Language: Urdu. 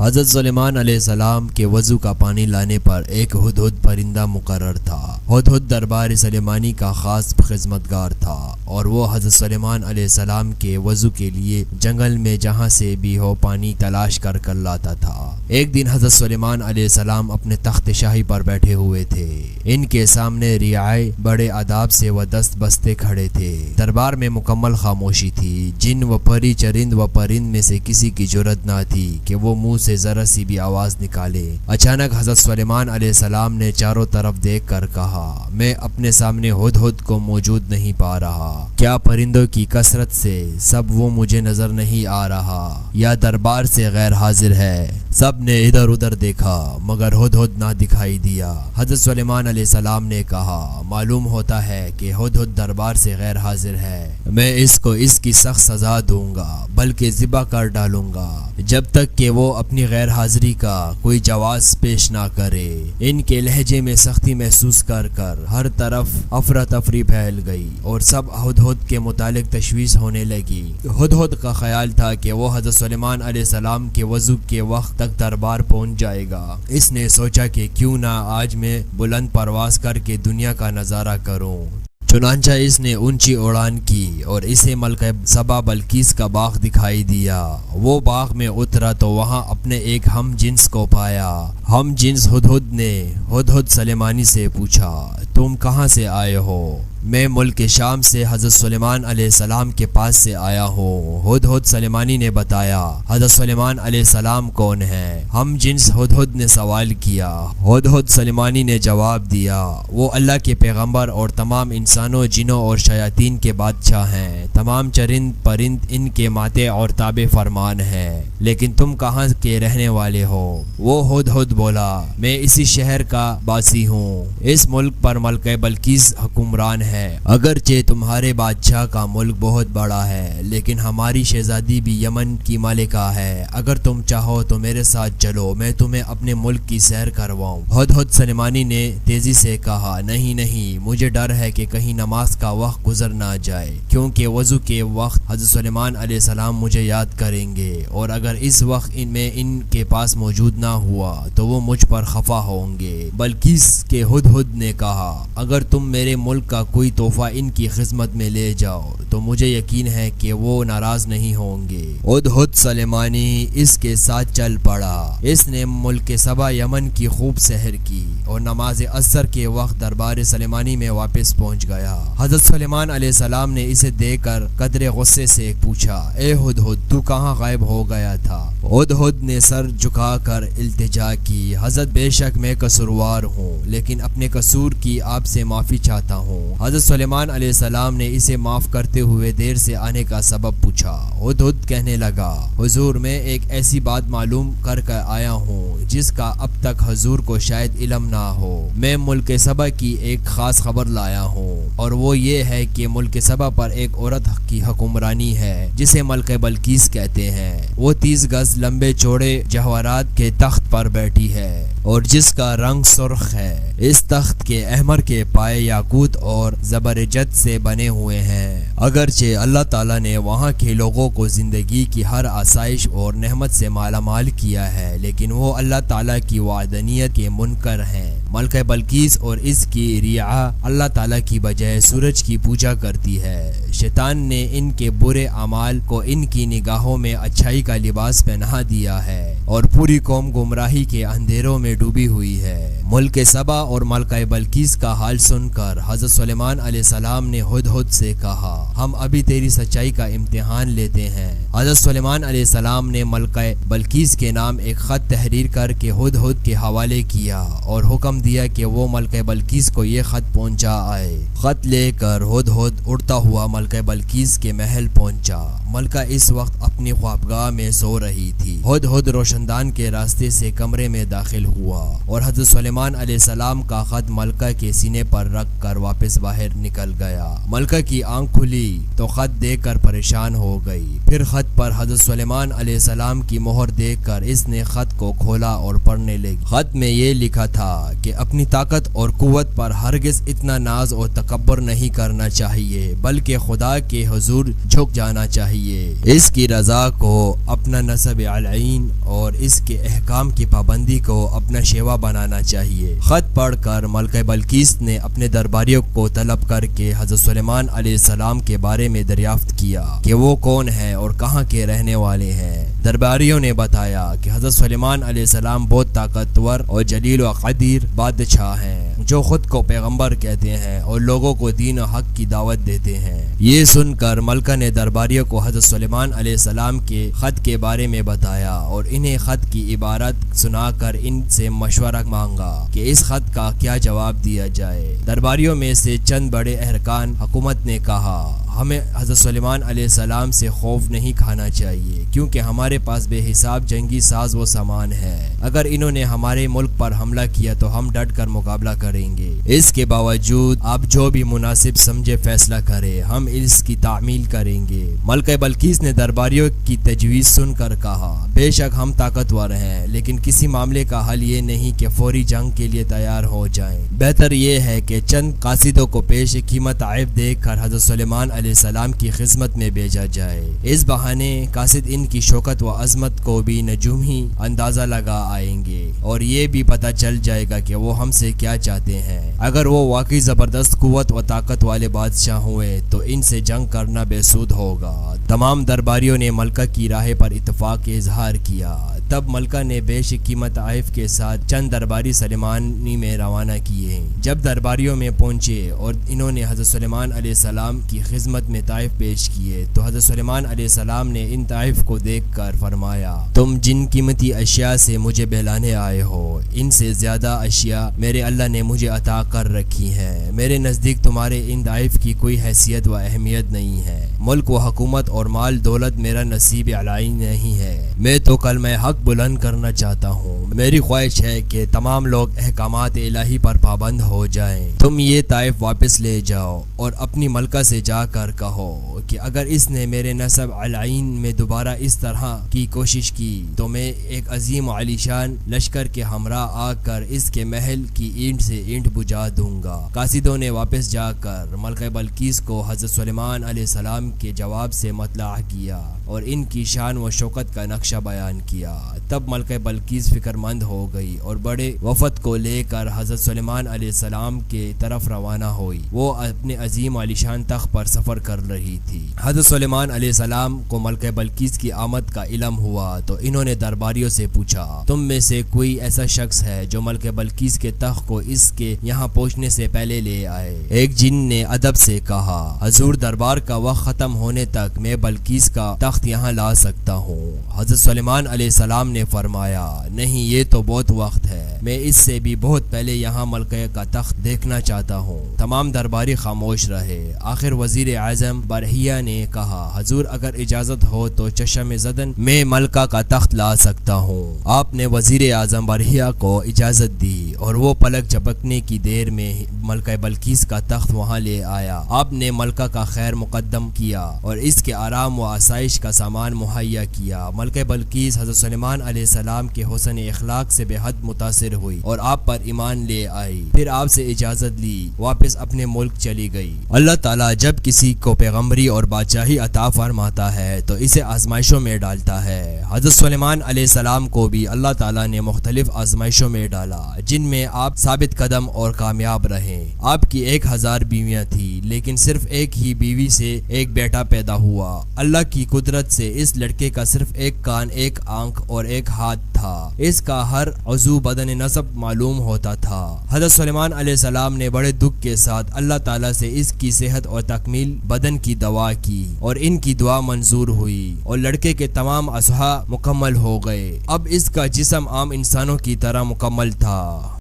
حضرت سلیمان علیہ السلام کے وضو کا پانی لانے پر ایک ہدہد پرندہ مقرر تھا۔ ہدہد دربار سلیمانی کا خاص خدمتگار تھا اور وہ حضرت سلیمان علیہ السلام کے وضو کے لیے جنگل میں جہاں سے بھی ہو پانی تلاش کر لاتا تھا۔ ایک دن حضرت سلیمان علیہ السلام اپنے تخت شاہی پر بیٹھے ہوئے تھے۔ ان کے سامنے رعایا بڑے آداب سے و دست بستے کھڑے تھے۔ دربار میں مکمل خاموشی تھی۔ جن و پری چرند و پرند میں سے کسی کی جرأت نہ تھی کہ وہ منہ سے ذرا سی بھی آواز نکالے۔ اچانک حضرت سلیمان علیہ السلام نے چاروں طرف دیکھ کر کہا، میں اپنے سامنے ہدہد کو موجود نہیں پا رہا۔ کیا پرندوں کی کثرت سے سب وہ مجھے نظر نہیں آ رہا یا دربار سے غیر حاضر ہے؟ سب نے ادھر ادھر دیکھا مگر ہدہد نہ دکھائی دیا۔ حضرت سلیمان علیہ السلام نے کہا، معلوم ہوتا ہے کہ ہدہد دربار سے غیر حاضر ہے۔ میں اس کو اس کی سخت سزا دوں گا بلکہ ذبح کر ڈالوں گا جب تک کہ وہ اپنی غیر حاضری کا کوئی جواز پیش نہ کرے۔ ان کے لہجے میں سختی محسوس کر ہر طرف افراتفری پھیل گئی اور سب ہدہد کے متعلق تشویش ہونے لگی۔ ہدہد کا خیال تھا کہ وہ حضرت سلیمان علیہ السلام کے وضو کے وقت تک دربار پہنچ جائے گا۔ اس نے سوچا کہ کیوں نہ آج میں بلند پرواز کر کے دنیا کا نظارہ کروں۔ چنانچہ اس نے اونچی اڑان کی اور اسے ملکہ سبا بلقیس کا باغ دکھائی دیا۔ وہ باغ میں اترا تو وہاں اپنے ایک ہم جنس کو پایا۔ ہم جنس ہدہد نے ہدہد سلیمانی سے پوچھا، تم کہاں سے آئے ہو؟ میں ملک شام سے حضرت سلیمان علیہ السلام کے پاس سے آیا ہوں۔ ہدہد سلیمانی نے بتایا۔ حضرت سلیمان علیہ السلام کون ہے؟ ہم جنس ہدہد نے سوال کیا۔ ہدہد سلیمانی نے جواب دیا، وہ اللہ کے پیغمبر اور تمام انسانوں، جنوں اور شیاطین کے بادشاہ ہیں۔ تمام چرند پرند ان کے ماتے اور تابع فرمان ہیں۔ لیکن تم کہاں کے رہنے والے ہو؟ وہ ہدہد بولا، میں اسی شہر کا باسی ہوں۔ اس ملک پر ملکہ بلقیس حکمران ہے۔ اگرچہ تمہارے بادشاہ کا ملک بہت بڑا ہے لیکن ہماری شہزادی بھی یمن کی ملکہ ہے۔ اگر تم چاہو تو میرے ساتھ چلو، میں تمہیں اپنے ملک کی سیر کرواؤں۔ ہدہد سلیمانی نے تیزی سے کہا، نہیں، مجھے ڈر ہے کہ کہیں نماز کا وقت گزر نہ جائے، کیونکہ وضو کے وقت حضرت سلیمان علیہ السلام مجھے یاد کریں گے اور اگر اس وقت میں ان کے پاس موجود نہ ہوا تو وہ مجھ پر خفا ہوں گے۔ بلقیس کے ہدہد نے کہا، اگر تم میرے ملک کا کوئی تحفہ ان کی خدمت میں لے جاؤ تو مجھے یقین ہے کہ وہ ناراض نہیں ہوں گے۔ ہدہد سلیمانی اس کے ساتھ چل پڑا۔ اس نے ملک سبا یمن کی خوب سحر کی اور نماز عصر کے وقت دربار سلیمانی میں واپس پہنچ گیا۔ حضرت سلیمان علیہ السلام نے اسے دیکھ کر قدرے غصے سے پوچھا، اے ہدہد، تو کہاں غائب ہو گیا تھا؟ ہدہد نے سر جھکا کر التجا کی، حضرت بے شک میں قصوروار ہوں لیکن اپنے قصور کی آپ سے معافی چاہتا ہوں۔ حضرت سلیمان علیہ السلام نے اسے معاف کرتے ہوئے دیر سے آنے کا سبب پوچھا۔ ہدہد کہنے لگا، حضور، میں ایک ایسی بات معلوم کر آیا ہوں جس کا اب تک حضور کو شاید علم نہ ہو۔ میں ملک سبا کی ایک خاص خبر لایا ہوں اور وہ یہ ہے کہ ملک سبا پر ایک عورت کی حکمرانی ہے جسے ملکہ بلقیس کہتے ہیں۔ وہ 30 گز لمبے چوڑے جواہرات کے تخت پر بیٹھی ہے اور جس کا رنگ سرخ ہے۔ اس تخت کے احمر کے پائے یاقوت اور زبرجد سے بنے ہوئے ہیں۔ اگرچہ اللہ تعالیٰ نے وہاں کے لوگوں کو زندگی کی ہر آسائش اور نعمت سے مالا مال کیا ہے لیکن وہ اللہ تعالیٰ کی وحدانیت کے منکر ہیں۔ ملکہ بلقیس اور اس کی رعایا اللہ تعالیٰ کی بجائے سورج کی پوجا کرتی ہے۔ شیطان نے ان کے برے اعمال کو ان کی نگاہوں میں اچھائی کا لباس پہنا دیا ہے اور پوری قوم گمراہی کے اندھیروں میں ڈوبی ہوئی ہے۔ ملک سبا اور ملکہ بلقیس کا حال سن کر حضرت سلیمان علیہ السلام نے ہدہد سے کہا، ہم ابھی تیری سچائی کا امتحان لیتے ہیں۔ حضرت سلیمان علیہ السلام نے ملکہ بلقیس کے نام ایک خط تحریر کر کے ہدہد کے حوالے کیا اور حکم دیا کہ وہ ملکہ بلقیس کو یہ خط پہنچا آئے۔ خط لے کر ہدہد اڑتا ہوا ملکہ بلقیس کے محل پہنچا۔ ملکہ اس وقت اپنی خوابگاہ میں سو رہی تھی۔ ہدہد روشندان کے راستے سے کمرے میں داخل ہوا اور حضرت سلیمان علیہ السلام کا خط ملکہ کے سینے پر رکھ کر واپس باہر نکل گیا۔ ملکہ کی آنکھ کھلی تو خط دیکھ کر پریشان ہو گئی۔ پھر خط پر حضرت سلیمان علیہ السلام کی مہر دیکھ کر اس نے خط کو کھولا اور پڑھنے لگی۔ خط میں یہ لکھا تھا کہ اپنی طاقت اور قوت پر ہرگز اتنا ناز اور تکبر نہیں کرنا چاہیے بلکہ خدا کے حضور جھک جانا چاہیے۔ چاہیے، اس کی رضا کو اپنا نصب علعین اور اس کے احکام کی پابندی کو اپنا شیوا بنانا چاہیے۔ خط پڑھ کر ملکہ بلقیس نے اپنے درباریوں کو طلب کر کے حضرت سلیمان علیہ السلام کے بارے میں دریافت کیا کہ وہ کون ہے اور کہاں کے رہنے والے ہیں۔ درباریوں نے بتایا کہ حضرت سلیمان علیہ السلام بہت طاقتور اور جلیل و قدیر بادشاہ ہیں جو خود کو پیغمبر کہتے ہیں اور لوگوں کو دین و حق کی دعوت دیتے ہیں۔ یہ سن کر ملکہ نے درباریوں کو حضرت سلیمان علیہ السلام کے خط کے بارے میں بتایا اور انہیں خط کی عبارت سنا کر ان سے مشورہ مانگا کہ اس خط کا کیا جواب دیا جائے۔ درباریوں میں سے چند بڑے ارکان حکومت نے کہا ہمیں حضرت سلیمان علیہ السلام سے خوف نہیں کھانا چاہیے کیونکہ ہمارے پاس بے حساب جنگی ساز و سامان ہے، اگر انہوں نے ہمارے ملک پر حملہ کیا تو ہم ڈٹ کر مقابلہ کریں گے، اس کے باوجود آپ جو بھی مناسب سمجھے فیصلہ کرے ہم اس کی تعمیل کریں گے۔ ملکہ بلقیس نے درباریوں کی تجویز سن کر کہا بے شک ہم طاقتور ہیں لیکن کسی معاملے کا حل یہ نہیں کہ فوری جنگ کے لیے تیار ہو جائیں، بہتر یہ ہے کہ چند قاصدوں کو پیش قیمت عیب دیکھ کر حضرت سلیمان علیہ السلام کی خدمت میں بھیجا جائے، اس بہانے قاصد ان کی شوکت و عظمت کو بھی نجومی اندازہ لگا آئیں گے اور یہ بھی پتہ چل جائے گا کہ وہ ہم سے کیا چاہتے ہیں۔ اگر وہ واقعی زبردست قوت و طاقت والے بادشاہ ہوئے تو ان سے جنگ کرنا بے سود ہوگا۔ تمام درباریوں نے ملکہ کی راہ پر اتفاق اظہار کیا۔ تب ملکہ نے بیش قیمت عائف کے ساتھ چند درباری سلیمانی میں روانہ کیے۔ جب درباریوں میں پہنچے اور انہوں نے حضرت سلیمان علیہ السلام کی خدمت میں تحائف پیش کیے تو حضرت سلیمان علیہ السلام نے ان تحائف کو دیکھ کر فرمایا تم جن قیمتی اشیاء سے مجھے بہلانے آئے ہو ان سے زیادہ اشیاء میرے اللہ نے مجھے عطا کر رکھی ہیں، میرے نزدیک تمہارے ان تحائف کی کوئی حیثیت و اہمیت نہیں ہے، ملک و حکومت اور مال دولت میرا نصیب علائی نہیں ہے، میں تو کلمہ حق بلند کرنا چاہتا ہوں، میری خواہش ہے کہ تمام لوگ احکامات الہی پر پابند ہو جائیں، تم یہ طائف واپس لے جاؤ اور اپنی ملکہ سے جا کر کہو کہ اگر اس نے میرے نسب علعین میں دوبارہ اس طرح کی کوشش کی تو میں ایک عظیم و عالیشان لشکر کے ہمراہ آ کر اس کے محل کی اینٹ سے اینٹ بجھا دوں گا۔ قاصدوں نے واپس جا کر ملکہ بلقیس کو حضرت سلیمان علیہ السلام کے جواب سے مطلع کیا اور ان کی شان و شوکت کا نقشہ بیان کیا۔ تب ملکہ بلقیس فکر مند ہو گئی اور بڑے وفد کو لے کر حضرت سلیمان علیہ السلام کے طرف روانہ ہوئی، وہ اپنے عظیم عالیشان تخت پر سفر کر رہی تھی۔ حضرت سلیمان علیہ السلام کو ملکہ بلقیس کی آمد کا علم ہوا تو انہوں نے درباریوں سے پوچھا تم میں سے کوئی ایسا شخص ہے جو ملکہ بلقیس کے تخت کو اس کے یہاں پہنچنے سے پہلے لے آئے؟ ایک جن نے ادب سے کہا حضور دربار کا وقت ختم ہونے تک میں بلقیس کا تخت یہاں لا سکتا ہوں۔ حضرت سلیمان علیہ السلام نے فرمایا نہیں یہ تو بہت وقت ہے، میں اس سے بھی بہت پہلے یہاں ملکہ کا تخت دیکھنا چاہتا ہوں۔ تمام درباری خاموش رہے۔ آخر وزیر اعظم برہیہ نے کہا حضور اگر اجازت ہو تو چشم زدن میں ملکہ کا تخت لا سکتا ہوں۔ آپ نے وزیر اعظم برہیہ کو اجازت دی اور وہ پلک جھپکنے کی دیر میں ملکہ بلقیس کا تخت وہاں لے آیا۔ آپ نے ملکہ کا خیر مقدم کیا اور اس کے آرام و آسائش کا سامان مہیا کیا۔ ملکہ بلقیس حضرت سلیمان علیہ السلام کے حسن اخلاق سے بے حد متاثر ہوئی اور آپ پر ایمان لے آئی، پھر آپ سے اجازت لی، واپس اپنے ملک چلی گئی۔ اللہ تعالیٰ جب کسی کو پیغمبری اور بادشاہی عطا فرماتا ہے تو اسے آزمائشوں میں ڈالتا ہے۔ حضرت سلیمان علیہ السلام کو بھی اللہ تعالیٰ نے مختلف آزمائشوں میں ڈالا جن میں آپ ثابت قدم اور کامیاب رہے۔ آپ کی 1000 بیویاں تھیں لیکن صرف ایک ہی بیوی سے ایک بیٹا پیدا ہوا۔ اللہ کی قدرت سے اس لڑکے کا صرف ایک کان، ایک آنکھ اور ایک ہاتھ تھا، اس کا ہر عضو بدن نسب معلوم ہوتا تھا۔ حضرت سلیمان علیہ السلام نے بڑے دکھ کے ساتھ اللہ تعالیٰ سے اس کی صحت اور تکمیل بدن کی دعا کی اور ان کی دعا منظور ہوئی اور لڑکے کے تمام اعضاء مکمل ہو گئے۔ اب اس کا جسم عام انسانوں کی طرح مکمل تھا۔